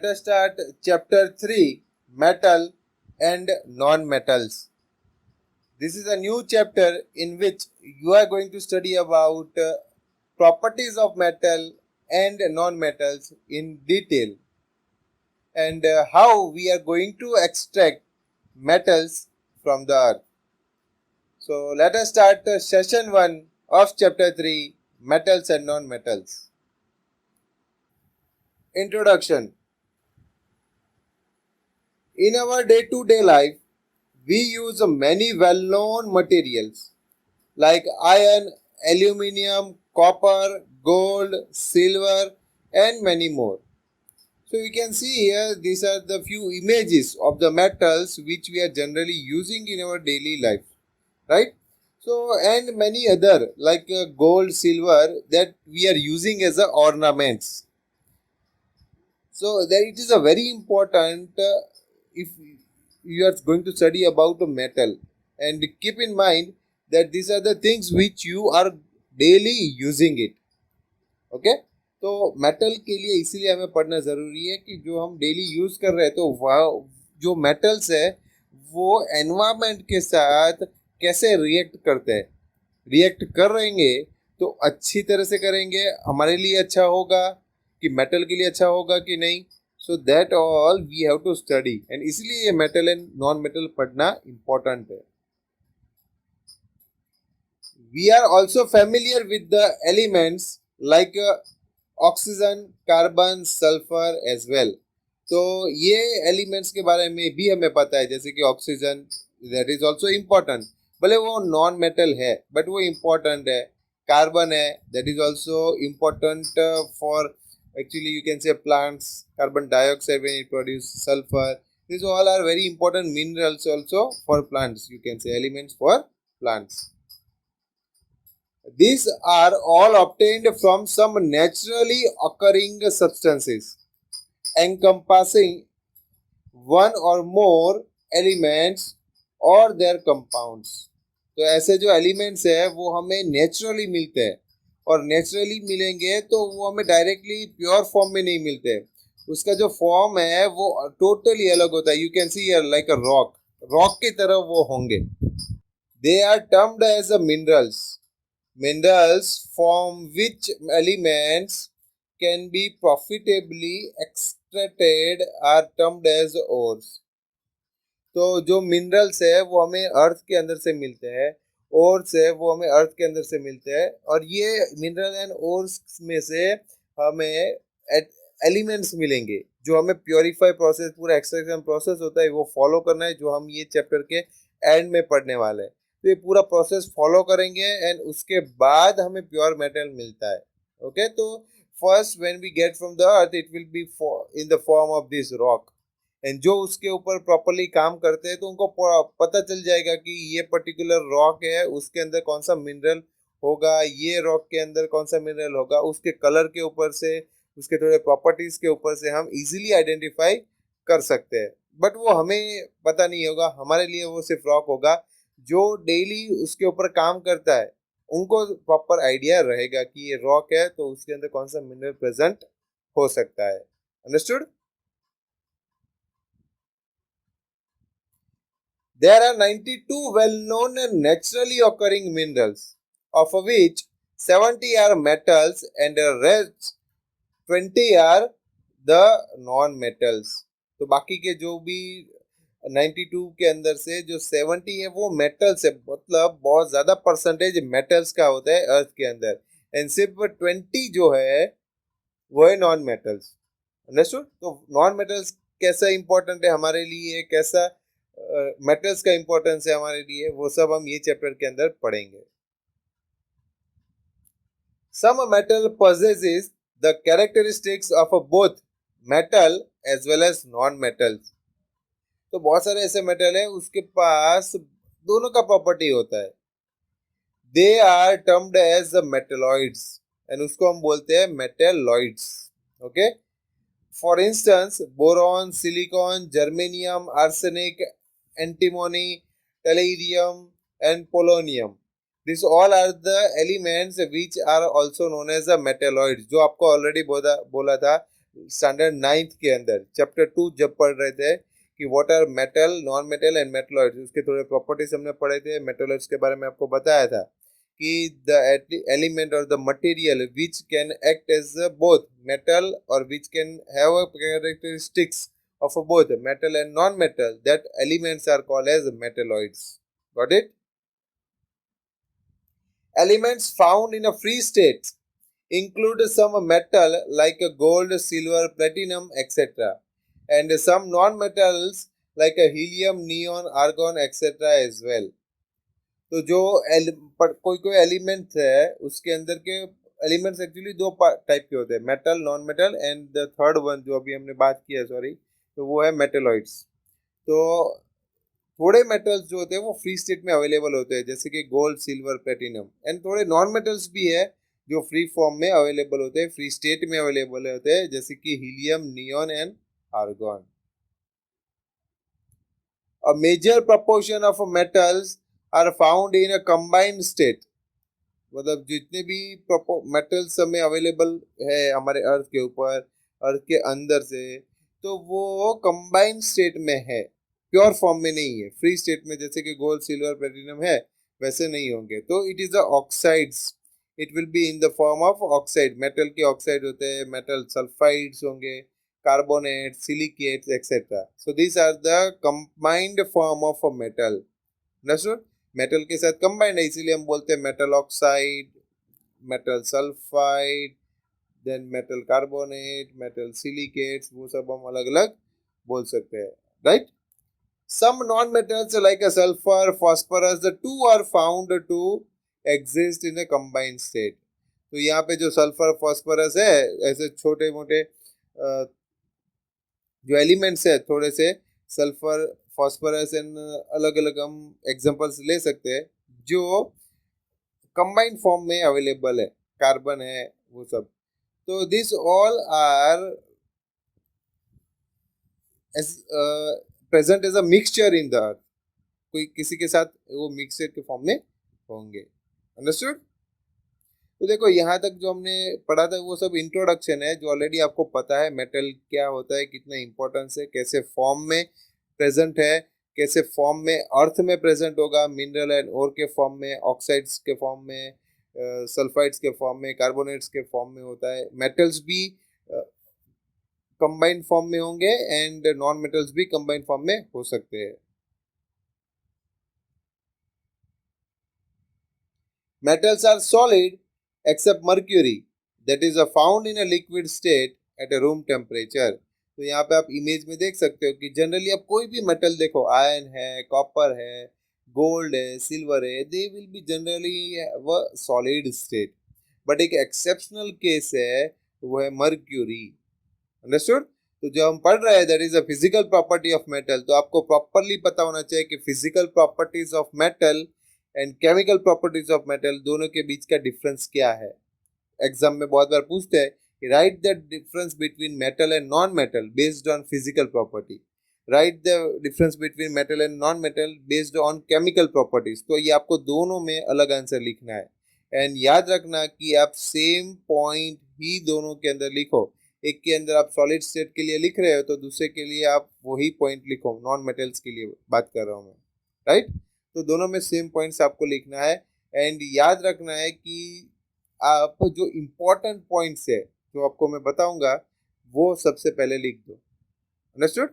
us start chapter 3, Metal and Non-Metals. This is a new chapter in which you are going to study about properties of metal and non-metals in detail, and how we are going to extract metals from the earth. So let us start session 1 of chapter 3, Metals and Non-Metals. Introduction. In our day-to-day life, we use many well-known materials like iron, aluminium, copper, gold, silver, and many more. So you can see here, these are the few images of the metals which we are generally using in our daily life, right? So, and many other like gold, silver that we are using as ornaments. So that it is a very important if you are going to study about a metal, and keep in mind that these are the things which you are daily using it. Okay, तो metal के लिए इसीलिए हमें पढ़ना ज़रूरी है कि जो हम डेली यूज़ कर रहे हैं तो वह जो मेटल्स है वो एनवायरनमेंट के साथ कैसे रिएक्ट करते हैं, रिएक्ट कर रहेंगे तो अच्छी तरह से करेंगे, हमारे लिए अच्छा होगा कि मेटल के लिए अच्छा होगा कि नहीं. So that all we have to study, and इसलिए ये मेटल एंड नॉन मेटल पढ़ना इम्पोर्टेंट है. We are also familiar with the elements like oxygen, carbon, sulphur as well. तो ये एलिमेंट्स के बारे में भी हमें पता है, जैसे कि oxygen that is also important, भले वो नॉन मेटल है बट वो इम्पोर्टेंट है. कार्बन है that is also important for actually you can say plants. Carbon dioxide when it produce sulfur, these all are very important minerals also for plants, you can say elements for plants. These are all obtained from some naturally occurring substances encompassing one or more elements or their compounds. तो ऐसे जो elements है वो हमें naturally मिलते हैं, और naturally मिलेंगे तो वो हमें डायरेक्टली प्योर फॉर्म में नहीं मिलते. उसका जो फॉर्म है वो टोटली अलग होता है. You can see like a rock, rock की तरह वो होंगे. They are termed as a minerals. Minerals from which elements can be profitably extracted are termed as ores. तो जो मिनरल्स है वो हमें अर्थ के अंदर से मिलते हैं, ओर्स है वो हमें अर्थ के अंदर से मिलते हैं, और ये मिनरल एंड ओर्स में से हमें एलिमेंट्स मिलेंगे जो हमें प्योरीफाई प्रोसेस, पूरा एक्सट्रैक्शन प्रोसेस होता है वो फॉलो करना है, जो हम ये चैप्टर के एंड में पढ़ने वाले हैं. तो ये पूरा प्रोसेस फॉलो करेंगे एंड उसके बाद हमें प्योर मेटल मिलता है. ओके, तो first when we get from the earth it will be in the form of this rock, and जो उसके ऊपर प्रॉपरली काम करते हैं तो उनको पता चल जाएगा कि ये पर्टिकुलर रॉक है, उसके अंदर कौन सा मिनरल होगा, ये रॉक के अंदर कौन सा मिनरल होगा. उसके कलर के ऊपर से, उसके थोड़े प्रॉपर्टीज के ऊपर से हम इजीली आइडेंटिफाई कर सकते हैं. बट वो हमें पता नहीं होगा, हमारे लिए वो सिर्फ रॉक होगा. जो डेली उसके ऊपर काम करता है उनको प्रॉपर आइडिया रहेगा कि ये रॉक है तो उसके अंदर कौन सा मिनरल प्रेजेंट हो सकता है. Understood? There are 92 well-known and naturally occurring minerals, of which 70 are metals and the rest 20 are the non-metals. तो बाकी के जो भी 92 के अंदर से जो 70 है वो मेटल्स है, मतलब बहुत ज्यादा परसेंटेज मेटल्स का होता है अर्थ के अंदर, एंड सिर्फ 20 जो है वो है नॉन मेटल्स. अंडरस्टूड? तो नॉन मेटल्स कैसा इंपॉर्टेंट है हमारे लिए, कैसा मेटल्स का इंपॉर्टेंस है हमारे लिए, वो सब हम ये चैप्टर के अंदर पढ़ेंगे. Some metal possesses the characteristics of both metal as well as non-metals. तो बहुत सारे ऐसे मेटल है उसके पास दोनों का प्रॉपर्टी होता है. They are termed as the metalloids, and उसको हम बोलते हैं metalloids. Okay, for instance boron, silicon, germanium, arsenic, antimony, tellurium and polonium. These all are the elements which are also known as the metalloids. जो आपको already बोला था standard 9th के अंदर चैप्टर 2 जब पढ़ रहे थे कि what are metal, non metal and metalloids, उसके थोड़े प्रॉपर्टीज हमने पढ़े थे। मेटलॉइड्स के बारे में आपको बताया था कि द एलिमेंट और the material which can act as both metal और which can have a characteristics of both metal and non-metal, that elements are called as metalloids. Got it? Elements found in a free state include some metal like gold, silver, platinum, etc. and some non-metals like helium, neon, argon, etc. as well. तो जो कोई कोई element है उसके अंदर के elements actually दो type के होते हैं, metal, non metal and the third one जो अभी हमने बात की है, सॉरी, तो वो है मेटेलॉइड्स। तो थोड़े मेटल्स जो होते हैं वो फ्री स्टेट में अवेलेबल होते हैं जैसे कि गोल्ड, सिल्वर, प्लेटिनम, एंड थोड़े नॉन मेटल्स भी है जो फ्री फॉर्म में अवेलेबल होते हैं, फ्री स्टेट में अवेलेबल होते हैं, जैसे कि helium, neon and argon. A major proportion of metals are found in a combined state, मतलब जितने भी मेटल्स हमें अवेलेबल है हमारे अर्थ के ऊपर, अर्थ के अंदर से, तो वो कंबाइंड स्टेट में है, प्योर फॉर्म में नहीं है। फ्री स्टेट में जैसे कि गोल्ड, सिल्वर, प्लेटिनम है वैसे नहीं होंगे। तो it is the oxides, it will be in the form of oxide. Metal के ऑक्साइड होते हैं, मेटल सल्फाइड्स होंगे, carbonate, silicates etcetera. So these are the combined form of a metal. Understood? Metal के साथ कंबाइंड है इसीलिए हम बोलते हैं metal oxide, metal sulphide, then metal carbonate, metal silicates, वो सब हम अलग अलग बोल सकते हैं, right? Some non metals like a sulphur, phosphorus, the two are found to exist in a combined state. तो यहाँ पे जो सल्फर, फास्फोरस है, ऐसे छोटे मोटे जो एलिमेंट्स है थोड़े से, सल्फर, फास्फोरस एंड अलग अलग हम एग्जांपल्स ले सकते हैं जो कंबाइंड फॉर्म में अवेलेबल है, कार्बन है, वो सब। तो this all are present as a mixture in the earth, कोई किसी के साथ वो मिक्सचर के फॉर्म में होंगे। अंडरस्टूड? तो देखो यहाँ तक जो हमने पढ़ा था वो सब इंट्रोडक्शन है, जो ऑलरेडी आपको पता है मेटल क्या होता है, कितना इंपॉर्टेंस है, कैसे फॉर्म में प्रेजेंट है, कैसे फॉर्म में अर्थ में प्रेजेंट होगा, मिनरल एंड ओर के फॉर्म में, ऑक्साइड्स के फॉर्म में, सल्फाइड्स के फॉर्म में, कार्बोनेट्स के फॉर्म में होता है। मेटल्स भी कंबाइंड फॉर्म में होंगे एंड नॉन मेटल्स भी कंबाइंड फॉर्म में हो सकते हैं। Metals are solid except mercury that is found in a liquid state at a room temperature. तो यहाँ पे आप इमेज में देख सकते हो कि जनरली आप कोई भी मेटल देखो, आयरन है, कॉपर है, गोल्ड है, सिल्वर है, दे विल बी जनरली वो सॉलिड स्टेट। बट एक एक्सेप्शनल केस है, वो है मर्क्यूरी। अंडरस्टूड? तो जो हम पढ़ रहे हैं that is a physical property of metal, तो आपको प्रॉपरली पता होना चाहिए कि physical properties of metal and chemical properties of metal दोनों के बीच का डिफरेंस क्या है। एग्जाम में बहुत बार पूछते हैं, right the difference between metal and non metal based on physical property, right the difference between metal and non metal based on chemical properties. तो ये आपको दोनों में अलग आंसर लिखना है, एंड याद रखना कि आप सेम पॉइंट ही दोनों के अंदर लिखो। एक के अंदर आप सॉलिड स्टेट के लिए लिख रहे हो तो दूसरे के लिए आप वही पॉइंट लिखो, नॉन मेटल्स के लिए बात कर रहा हूँ मैं, राइट? तो दोनों में सेम पॉइंट्स आपको लिखना है, एंड याद रखना है कि आप जो इम्पोर्टेंट पॉइंट्स है जो आपको मैं बताऊंगा वो सबसे पहले लिख दो। अंडरस्टूड?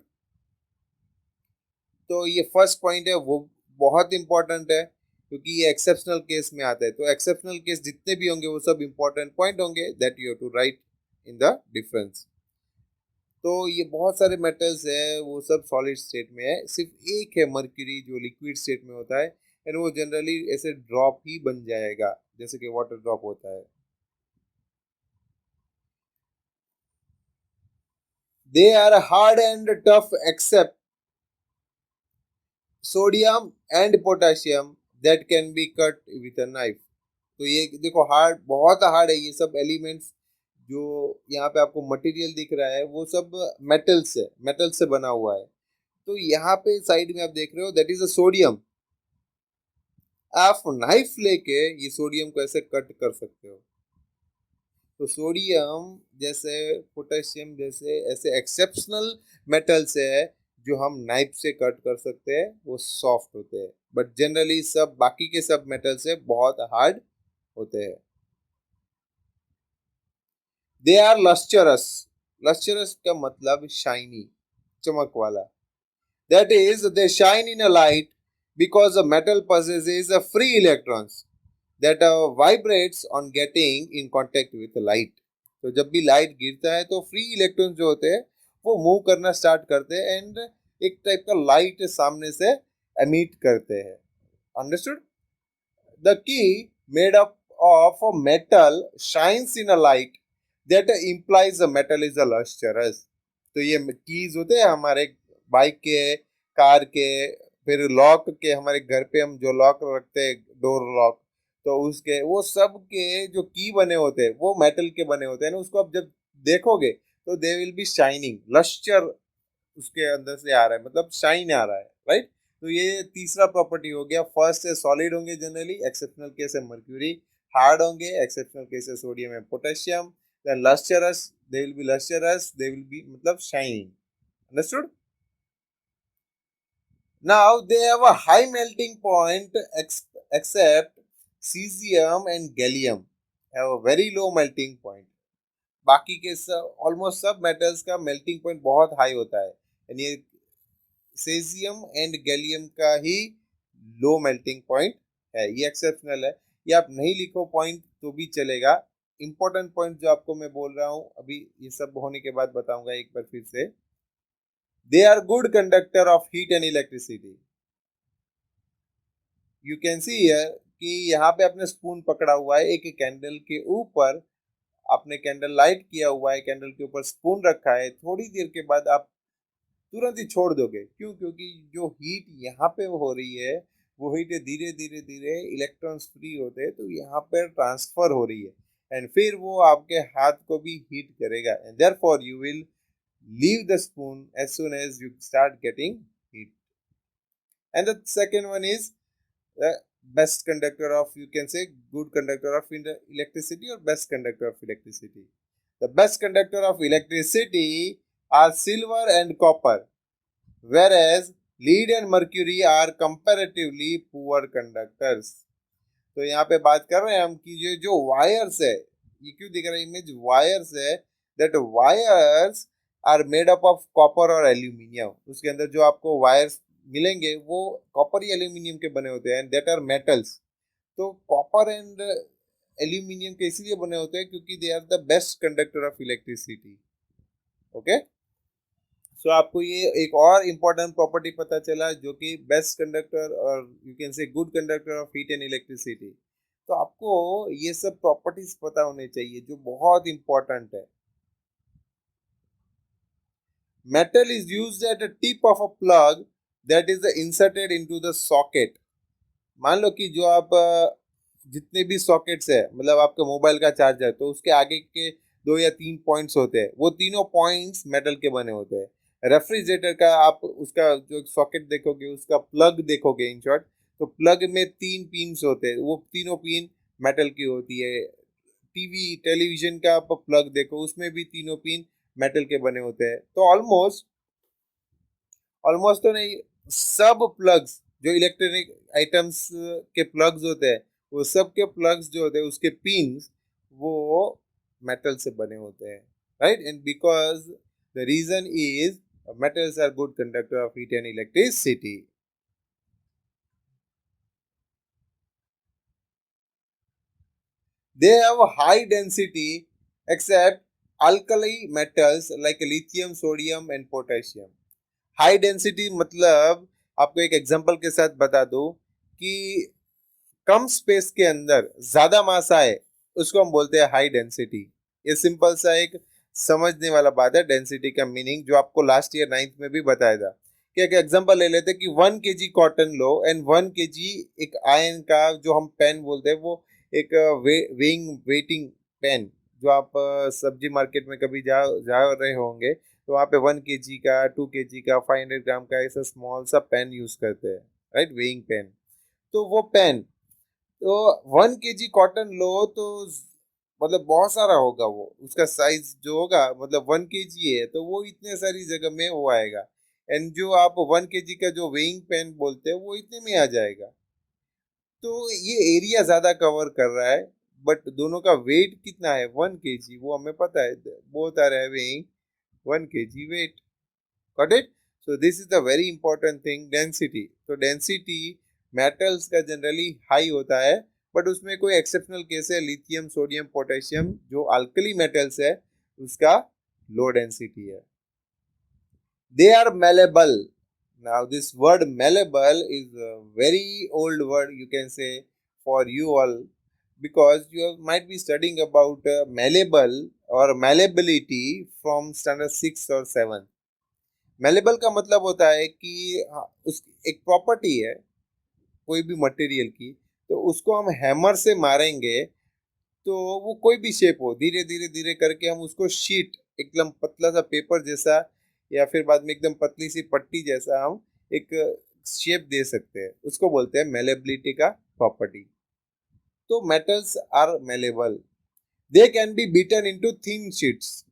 तो ये फर्स्ट पॉइंट है, वो बहुत इंपॉर्टेंट है क्योंकि ये एक्सेप्शनल केस में आता है। तो एक्सेप्शनल केस जितने भी होंगे वो सब इंपॉर्टेंट पॉइंट होंगे that you have to write in the difference. तो ये बहुत सारे मेटल्स है वो सब सॉलिड स्टेट में है, सिर्फ एक है मर्क्यूरी जो लिक्विड स्टेट में होता है, एंड वो जनरली ऐसे ड्रॉप ही बन जाएगा जैसे कि वाटर ड्रॉप होता है। They are hard and tough except sodium and potassium that can be cut with a knife. तो ये देखो हार्ड, बहुत हार्ड है ये सब एलिमेंट्स। जो यहाँ पे आपको मटेरियल दिख रहा है वो सब मेटल से बना हुआ है। तो यहाँ पे साइड में आप देख रहे हो दैट इज अ सोडियम। आप नाइफ लेके ये सोडियम को ऐसे कट कर सकते हो। तो सोडियम जैसे, पोटेशियम जैसे ऐसे एक्सेप्शनल मेटल्स है जो हम नाइफ से कट कर सकते हैं, वो सॉफ्ट होते हैं, बट जनरली सब बाकी के सब मेटल्स है बहुत हार्ड होते हैं। दे आर लस्चरस। लस्चरस का मतलब शाइनी, चमक वाला। That is they shine in a light because the metal possesses a free electrons that vibrates on getting in contact with light. तो जब भी लाइट गिरता है तो फ्री इलेक्ट्रॉन जो होते हैं वो मूव करना स्टार्ट करते हैं एंड एक टाइप का लाइट सामने से एमिट करते हैं। Understood? The key made up of a metal shines in a light that implies the metal is a lustrous। तो ये कीज होते हैं हमारे बाइक के, कार के, फिर लॉक के, हमारे घर पे हम जो लॉक रखते हैं, डोर लॉक, तो उसके वो सब के जो की बने होते हैं वो मेटल के बने होते हैं ना, उसको आप जब देखोगे तो दे विल बी शाइनिंग, लश्चर उसके अंदर से आ रहा है, मतलब शाइन आ रहा है, राइट। तो ये तीसरा प्रॉपर्टी हो गया। फर्स्ट है सॉलिड होंगे जनरली, एक्सेप्शनल केस है मर्क्यूरी। हार्ड होंगे, एक्सेप्शनल केस है sodium and potassium. Then lustrous, they will be lustrous, they will be मतलब shining. Understood? Now they have a high melting point except cesium and gallium have a very low melting point। बाकी के सब almost सब metals का melting point बहुत high होता है, यानी ये सेजियम एंड गैलियम का ही लो मेल्टिंग पॉइंट है, ये एक्सेप्शनल है। ये आप नहीं लिखो पॉइंट तो भी चलेगा। इंपॉर्टेंट पॉइंट जो आपको मैं बोल रहा हूँ अभी, ये सब होने के बाद बताऊंगा एक बार फिर से। They are good conductor of heat and electricity. You can see here कि यहाँ पे आपने स्पून पकड़ा हुआ है, एक कैंडल के ऊपर आपने कैंडल लाइट किया हुआ है, कैंडल के ऊपर स्पून रखा है, थोड़ी देर के बाद आप तुरंत ही छोड़ दोगे। क्यों? क्योंकि जो हीट यहाँ पे हो रही है वो हीट धीरे धीरे धीरे इलेक्ट्रॉन्स फ्री होते हैं तो यहाँ पर ट्रांसफर हो रही है, एंड फिर वो आपके हाथ को भी हीट करेगा, and therefore you will leave the spoon as soon as you start getting heat. And the second one is the best conductor of, you can say, good conductor of electricity or best conductor of electricity. The best conductor of electricity are silver and copper, whereas lead and mercury are comparatively poor conductors। तो यहाँ पे बात कर रहे हैं हम कि ये जो वायर्स है, ये क्यों दिख रहा है इमेज, वायर्स है, that wires are made up of copper और एल्यूमिनियम। उसके अंदर जो आपको वायर्स मिलेंगे वो कॉपर या एल्यूमिनियम के बने होते हैं, दैट आर मेटल्स। तो कॉपर एंड एल्यूमिनियम के इसलिए बने होते हैं क्योंकि they are the best conductor of electricity. Okay, so आपको ये एक और इम्पोर्टेंट प्रॉपर्टी पता चला जो कि बेस्ट कंडक्टर और you can say good conductor of heat and electricity. तो आपको ये सब प्रॉपर्टीज पता होने चाहिए जो बहुत इंपॉर्टेंट है। Metal is used at the tip of a plug that is inserted into the socket. मान लो कि जो आप जितने भी सॉकेट्स है, मतलब आपका मोबाइल का चार्जर, तो उसके आगे के 2 या 3 पॉइंट्स होते हैं, वो तीनों पॉइंट्स मेटल के बने होते हैं। रेफ्रिजरेटर का आप उसका जो सॉकेट देखोगे, उसका प्लग देखोगे इन शॉर्ट, तो प्लग में 3 पिन्स होते हैं, वो तीनों पिन मेटल की होती है। टीवी टेलीविजन का आप प्लग देखो, उसमें भी तीनों पिन मेटल के बने होते हैं। तो ऑलमोस्ट ऑलमोस्ट तो नहीं, सब प्लग्स जो इलेक्ट्रॉनिक आइटम्स के प्लग्स होते हैं, वो सब के प्लग्स जो होते हैं उसके पिंस वो मेटल से बने होते हैं, right. And because the reason is metals are good conductor of heat and electricity। They have a high density except alkali metals like lithium, sodium and potassium। High density मतलब आपको एक example के साथ बता दूं कि कम स्पेस के अंदर ज्यादा मास आए, उसको हम बोलते हैं हाई डेंसिटी। ये सिंपल सा एक समझने वाला बात है, डेंसिटी का मीनिंग जो आपको लास्ट ईयर 9th में भी बताया था। कि एक एग्जांपल ले लेते हैं कि 1 kg cotton low and 1 kg एक आयन का जो हम पेन बोलते हैं, वो एक वेटिंग पेन, जो आप सब्जी मार्केट में कभी जा जा रहे होंगे तो वहाँ पे 1 kg का, 2 kg का, 500 ग्राम का ऐसा स्मॉल सा पेन यूज करते हैं, राइट, वेइंग पेन। तो वो पेन, तो 1 kg कॉटन लो तो मतलब बहुत सारा होगा, वो उसका साइज जो होगा मतलब 1 kg है तो वो इतने सारी जगह में वो आएगा। एंड जो आप 1 kg का जो वेइंग पेन बोलते हैं वो इतने में आ जाएगा। तो ये एरिया ज्यादा कवर कर रहा है, बट दोनों का वेट कितना है 1 kg वो हमें पता है, both are having 1 kg weight. Got it? So this is the very important thing, density. तो डेंसिटी मेटल्स का जनरली हाई होता है, बट उसमें कोई एक्सेप्शनल केस है, लिथियम सोडियम पोटेशियम जो अल्कली मेटल्स है उसका लो डेंसिटी है। They are malleable. Now this word malleable is a very old word, you can say, for you all, because you might be studying about malleable or malleability from standard 6 or 7। malleable का मतलब होता है कि उस एक property है कोई भी मटेरियल की, तो उसको हम हैमर से मारेंगे तो वो कोई भी शेप हो, धीरे धीरे धीरे करके हम उसको शीट, एकदम पतला सा पेपर जैसा या फिर बाद में एकदम पतली सी पट्टी जैसा हम एक शेप दे सकते हैं, उसको बोलते हैं मेलेबिलिटी का प्रॉपर्टी। तो metals are malleable, they can be beaten into thin sheets.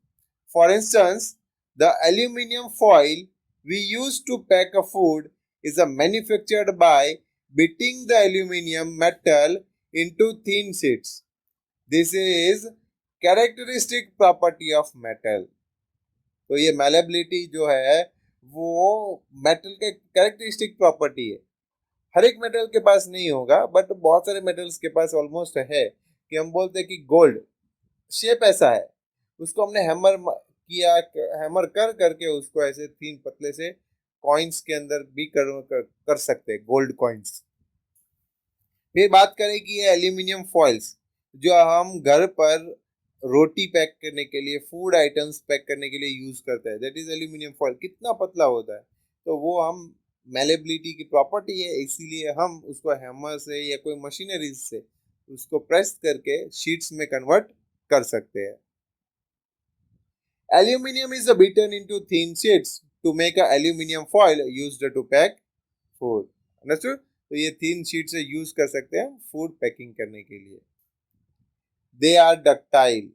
For instance, the aluminium foil we use to pack a food is manufactured by beating the aluminum metal into thin sheets. This is characteristic property of metal। तो ये malleability जो है वो metal के characteristic property है। हर एक metal के पास नहीं होगा, बट बहुत सारे मेटल्स के पास ऑलमोस्ट है कि हम बोलते हैं कि गोल्ड शेप ऐसा है, उसको हमने हैमर किया, हैमर कर करके उसको ऐसे तीन पतले से कॉइन्स के अंदर भी कर सकते हैं, गोल्ड कॉइन्स। फिर बात करें कि ये एल्यूमिनियम फॉइल्स जो हम घर पर रोटी पैक करने के लिए, फूड आइटम्स पैक करने के लिए यूज करते हैं, दैट इज एल्यूमिनियम फॉइल। कितना पतला होता है, तो वो हम मेलेबिलिटी की प्रॉपर्टी है, इसीलिए हम उसको हैमर से या कोई मशीनरी से उसको प्रेस करके शीट्स में कन्वर्ट कर सकते हैं। Aluminium is beaten into thin sheets to make a aluminium foil used to pack food। Understood? तो ये तीन शीट से यूज कर सकते हैं फूड पैकिंग करने के लिए। They are ductile.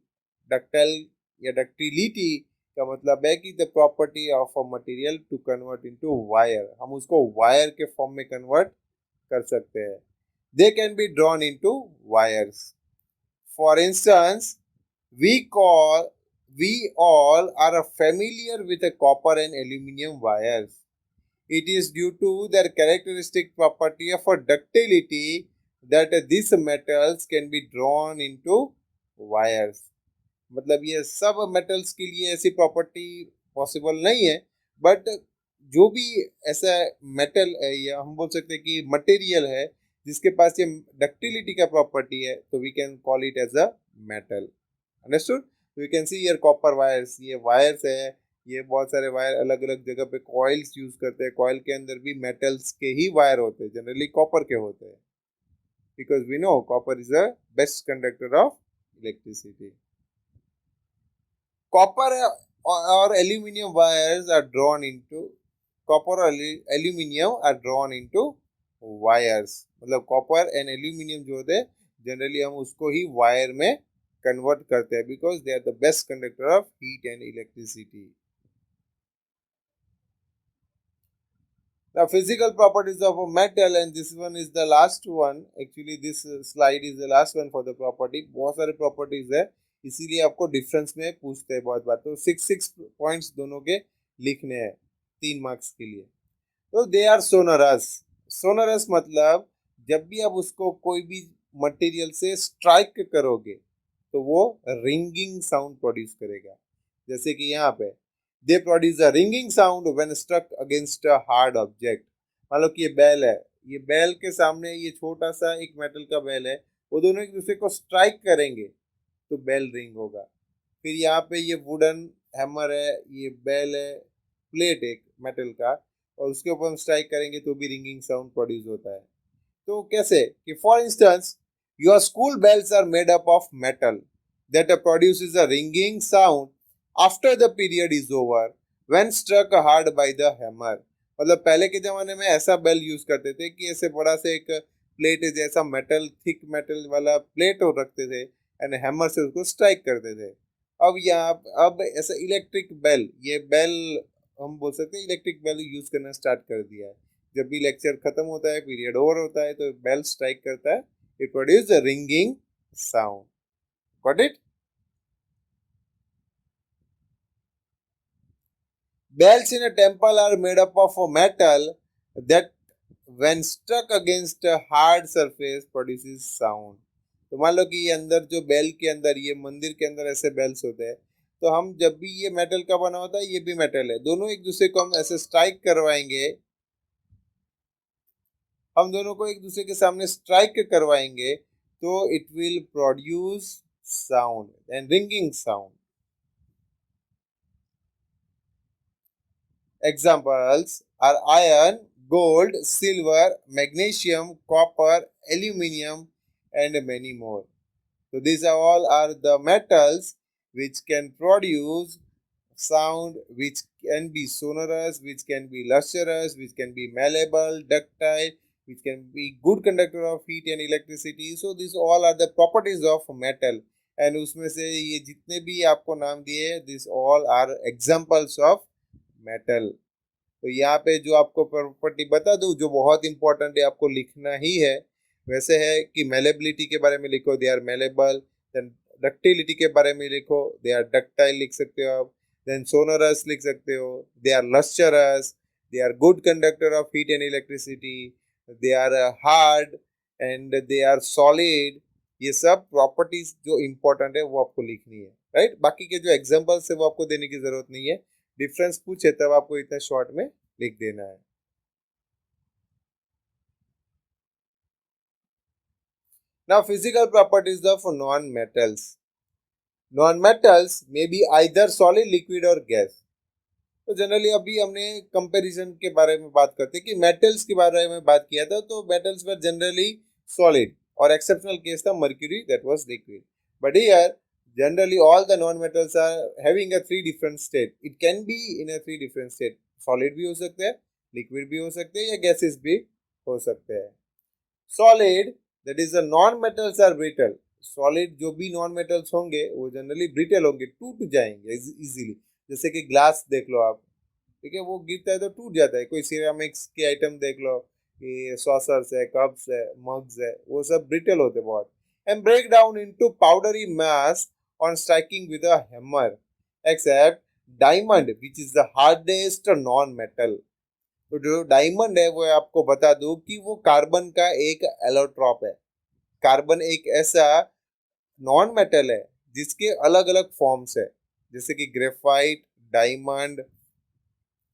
डक्टाइल या डक्टिलिटी का मतलब है कि the property of a material to convert into wire, हम उसको वायर के फॉर्म में कन्वर्ट कर सकते हैं। दे can be drawn into wires. For instance, we call we all are familiar with the copper and aluminum wires। It is due to their characteristic property of a ductility that these metals can be drawn into wires। मतलब ये सब metals के लिए ऐसी property possible नहीं है, but जो भी ऐसा मेटल है या हम बोल सकते हैं कि मटेरियल है जिसके पास ये डक्टिलिटी का प्रॉपर्टी है, तो we can call it as a metal. Understood? We can see here copper wires, ये वायर्स है, ये बहुत सारे वायर अलग अलग जगह पे कॉइल्स यूज करते हैं, कॉइल के अंदर भी मेटल्स के ही वायर होते हैं, जनरली कॉपर के होते हैं, because we know copper is the best conductor of electricity. Copper or aluminum wires are drawn into copper or aluminum are drawn into wires। मतलब कॉपर एंड एल्यूमिनियम जो होते हैं जनरली हम उसको ही वायर में कन्वर्ट करते हैं, because they are the best conductor of heat and electricity. The physical properties of a metal, and this one is the last one, actually this slide is the last one for the property। बहुत सारे properties है, इसीलिए आपको difference में पूछते हैं बहुत बार, तो 6 पॉइंट्स दोनों के लिखने हैं 3 मार्क्स के लिए। तो दे आर सोनरस। सोनरस मतलब जब भी आप उसको कोई भी मटेरियल से स्ट्राइक करोगे तो वो रिंगिंग साउंड प्रोड्यूस करेगा, जैसे कि यहाँ पे they produce a ringing sound when struck against a hard object. मान लो कि ये बैल है, ये बैल के सामने ये छोटा सा एक मेटल का बैल है, वो दोनों एक दूसरे को स्ट्राइक करेंगे तो बेल रिंग होगा। फिर यहाँ पे ये वुडन हैमर है, ये बेल है, प्लेट एक मेटल का, और उसके ऊपर हम स्ट्राइक करेंगे तो भी रिंगिंग साउंड प्रोड्यूस होता है। तो कैसे कि for instance, your school bells are made up of metal that produces a ringing sound after the period is over when struck hard by the hammer. मतलब पहले के जमाने में ऐसा बेल यूज करते थे कि ऐसे बड़ा से एक प्लेट जैसा मेटल, थिक मेटल वाला प्लेट हो रखते थे, एंड हैमर से उसको स्ट्राइक करते थे। अब ऐसा इलेक्ट्रिक बेल, ये बेल हम बोल सकते हैं इलेक्ट्रिक बेल यूज करना स्टार्ट कर दिया है। जब भी लेक्चर खत्म होता है, पीरियड ओवर होता है, तो बेल स्ट्राइक करता है, it produce a ringing sound. Got it? Bells in a temple are made up of a metal that when struck against a hard surface produces sound. तो मान लो कि ये अंदर जो बेल के अंदर, ये मंदिर के अंदर ऐसे बेल्स होते हैं, तो हम जब भी, ये मेटल का बना होता है, ये भी मेटल है, दोनों एक दूसरे को हम ऐसे स्ट्राइक करवाएंगे, हम दोनों को एक दूसरे के सामने स्ट्राइक करवाएंगे, तो it will produce sound and ringing sound. Examples are iron, gold, silver, magnesium, copper, aluminium, and many more. So these are all are the metals which can produce sound, which can be sonorous, which can be lustrous, which can be malleable, ductile, which can be good conductor of heat and electricity. So these all are the properties of metal. And उसमें से ये जितने भी आपको नाम दिए, these all are examples of metal. तो यहाँ पे जो आपको प्रॉपर्टी बता दूं, जो बहुत इंपॉर्टेंट है, आपको लिखना ही है, वैसे है कि मेलेबिलिटी के बारे में लिखो, they are malleable. Then ductility के बारे में लिखो, दे आर डक्टाइल लिख सकते हो आप। देन सोनोरस लिख सकते हो, they are lustrous, they are good conductor of heat and electricity, they are hard and they are solid. ये सब प्रॉपर्टीज जो इंपॉर्टेंट है वो आपको लिखनी है, राइट। बाकी के जो एग्जांपल्स है वो आपको देने की जरूरत नहीं है, डिफरेंस पूछे तब आपको इतना शॉर्ट में लिख देना है। Now physical properties of non metals. Non metals may be either solid, liquid और गैस। तो जनरली अभी हमने कंपैरिजन के बारे में बात करते हैं कि मेटल्स के बारे में बात किया था, तो मेटल्स वर जनरली सॉलिड और एक्सेप्शनल केस था mercury, that was liquid. But here generally all the non-metals are having a three different state. It can be in a three different state. Solid भी हो सकते हैं, liquid भी हो सकते हैं, या gases भी हो सकते हैं। Solid, that is the non-metals are brittle. Solid जो भी non-metals होंगे वो generally brittle होंगे, टूट जाएंगे easily। जैसे कि ग्लास देख लो आप, ठीक है, वो गिरता है तो टूट जाता है। कोई सिरेमिक्स के आइटम देख लो, ये सॉसर्स है, कप्स है, मग्स है, वो सब ब्रिटल होते बहुत, and break down into powdery mass on striking with a hammer, except diamond which is the hardest non metal। तो जो डायमंड है वो आपको बता दूं कि वो कार्बन का एक एलोट्रॉप है। कार्बन एक ऐसा नॉन मेटल है जिसके अलग अलग फॉर्म्स है, जैसे कि ग्रेफाइट, डायमंड,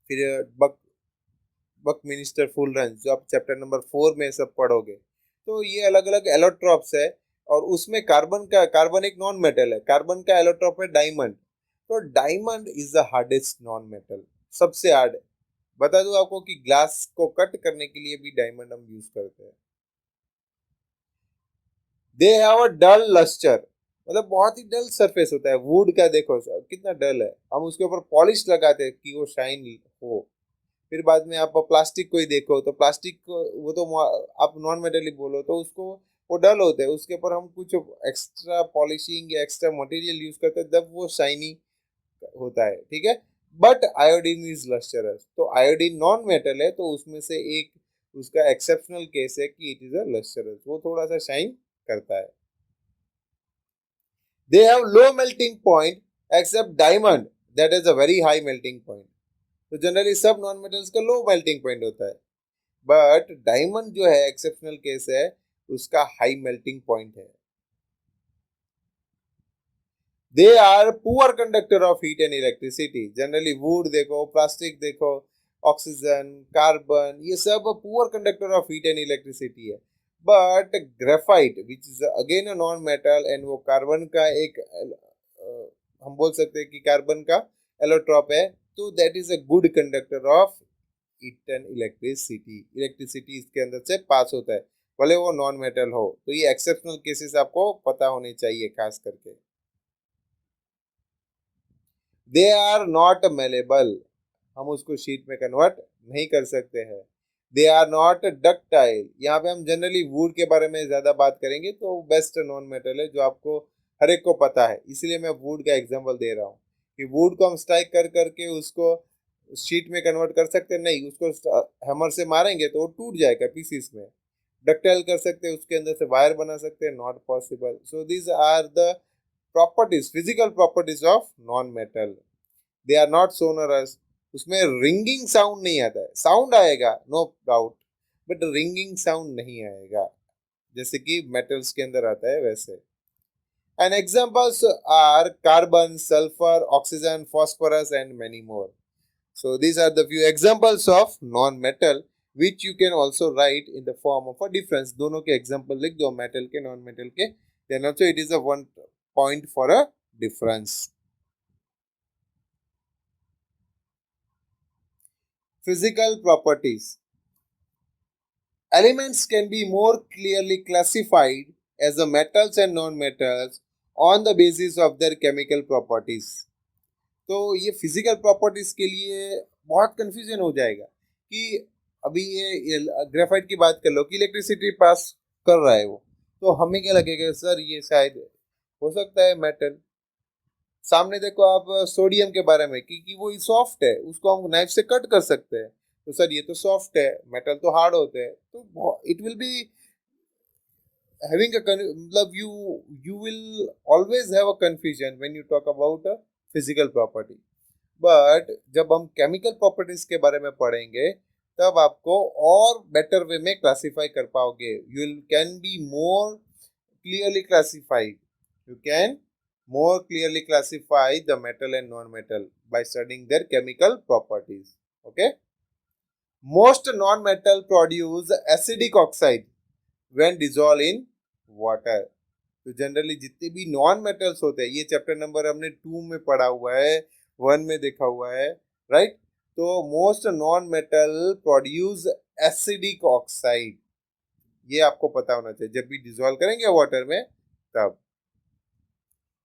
फिर बकमिनिस्टर फुलरंस, जो आप चैप्टर नंबर 4 में सब पढ़ोगे। तो ये अलग अलग एलोट्रॉप्स है, और उसमें कार्बन एक नॉन मेटल है, कार्बन का एलोट्रॉप है डायमंड। तो diamond is the hardest non metal, सबसे हार्ड है। बता दूं आपको कि ग्लास को कट करने के लिए भी डायमंड हम यूज करते हैं। They have a dull lustre, मतलब बहुत ही डल सरफेस होता है। वुड का देखो कितना डल है, हम उसके ऊपर पॉलिश लगाते हैं कि वो शाइन हो। फिर बाद में आप प्लास्टिक को ही देखो, तो प्लास्टिक को वो तो आप नॉन मेटल ही बोलो, तो उसको वो डल होते हैं, उसके ऊपर हम कुछ एक्स्ट्रा पॉलिशिंग या एक्स्ट्रा मटेरियल यूज करते हैं, तब वो शाइनी होता है, ठीक है। बट आयोडीन इज लस्टरस, तो आयोडीन नॉन मेटल है, तो उसमें से एक उसका एक्सेप्शनल केस है कि इट इज अ लस्टरस, वो थोड़ा सा शाइन करता है। They have low melting point accept diamond that is a very high melting point. तो जनरली सब नॉन मेटल्स का लो मेल्टिंग पॉइंट होता है, बट डायमंड जो है एक्सेप्शनल केस है, उसका हाई मेल्टिंग पॉइंट है। They are poor conductor of heat and electricity. Generally wood देखो, प्लास्टिक देखो, ऑक्सीजन, कार्बन, ये सब poor conductor of heat and electricity है। But graphite which is again a non metal, and वो carbon का एक हम बोल सकते हैं कि कार्बन का एलोट्रॉप है, तो that is a good conductor of heat and electricity. Electricity इसके अंदर से पास होता है, भले वो नॉन मेटल हो। तो ये एक्सेप्शनल केसेस आपको पता होने चाहिए खास करके। दे आर नॉट मेलेबल, हम उसको शीट में कन्वर्ट नहीं कर सकते हैं। दे आर नॉट डक्टाइल, यहाँ पे हम जनरली वुड के बारे में ज्यादा बात करेंगे, तो बेस्ट नॉन मेटल है जो आपको हर एक को पता है, इसलिए मैं वुड का एग्जांपल दे रहा हूँ कि वुड को हम स्ट्राइक कर करके उसको शीट में कन्वर्ट कर सकते हैं, नहीं, उसको हैमर से मारेंगे तो वो टूट जाएगा पीसीस में। डक्टाइल कर सकते हैं, उसके अंदर से वायर बना सकते हैं, not possible. So these are the properties, physical properties of non metal, they are not sonorous. उसमें रिंगिंग साउंड नहीं आता है, साउंड आएगा no doubt, but ringing sound नहीं आएगा जैसे कि मेटल्स के अंदर आता है वैसे। And examples are carbon, sulphur, oxygen, phosphorus and many more. So these are the few examples of non-metal which you can also write in the form of a difference. दोनों के example लिख दो, metal के, non-metal के, then also it is a 1 point for a difference. Physical properties. Elements can be more clearly classified as the metals and non-metals on the basis of their chemical properties. तो ये physical properties के लिए बहुत confusion हो जाएगा कि अभी ये ग्रेफाइट की बात कर लो कि इलेक्ट्रिसिटी पास कर रहा है वो, तो हमें क्या लगेगा सर ये शायद हो सकता है मेटल। सामने देखो आप सोडियम के बारे में कि वो सॉफ्ट है, उसको हम नाइफ से कट कर सकते हैं, तो सर ये तो सॉफ्ट है, मेटल तो हार्ड होते हैं, तो इट विल बी हैविंग मतलब you will always have a confusion when you talk about a physical property. But जब हम केमिकल प्रॉपर्टीज के बारे में पढ़ेंगे तब आपको और बेटर वे में क्लासिफाई कर पाओगे, you can be more clearly classified, you can more clearly classify the metal and non-metal by studying their chemical properties. Okay, most non-metal produce acidic oxide when dissolved in water. तो generally जितने भी non metals होते हैं, ये chapter number हमने 2 में पढ़ा हुआ है, 1 में देखा हुआ है, राइट। तो most non metal produce acidic oxide, ये आपको पता होना चाहिए जब भी डिसॉल्व करेंगे वाटर में तब।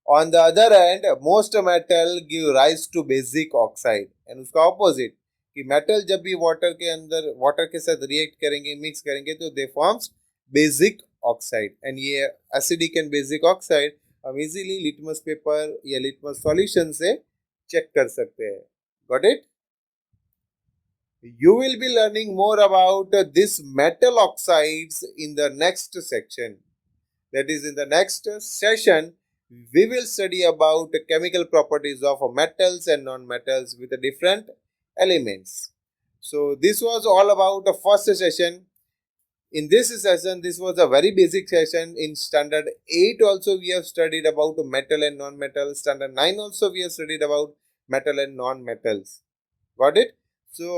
On the other hand most metal give rise to basic oxide, and उसका ऑपोजिट कि मेटल जब भी वाटर के अंदर वाटर के साथ रिएक्ट करेंगे, मिक्स करेंगे, तो दे फॉर्म्स बेसिक ऑक्साइड। एंड ये एसिडिक एंड बेसिक ऑक्साइड हम इजीली लिटमस पेपर या लिटमस सॉल्यूशन से चेक कर सकते हैं। Got it? You will be learning more about this metal oxides in the next section. That is, in the next session, we will study about the chemical properties of metals and non-metals with the different elements. So this was all about the first session. In this session, this was a very basic session. In standard 8 also we have studied about metal and non-metal. Standard 9 also we have studied about metal and non-metals. Got it? So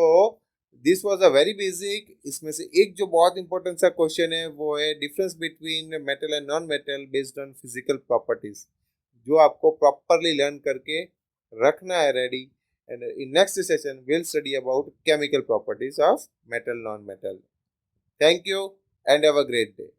this was a very basic. इसमें से एक जो बहुत important सा question है वो है difference between metal and non metal based on physical properties, जो आपको प्रॉपरली लर्न करके रखना है ready. And in next session will study about chemical properties of metal non metal. Thank you and have a great day.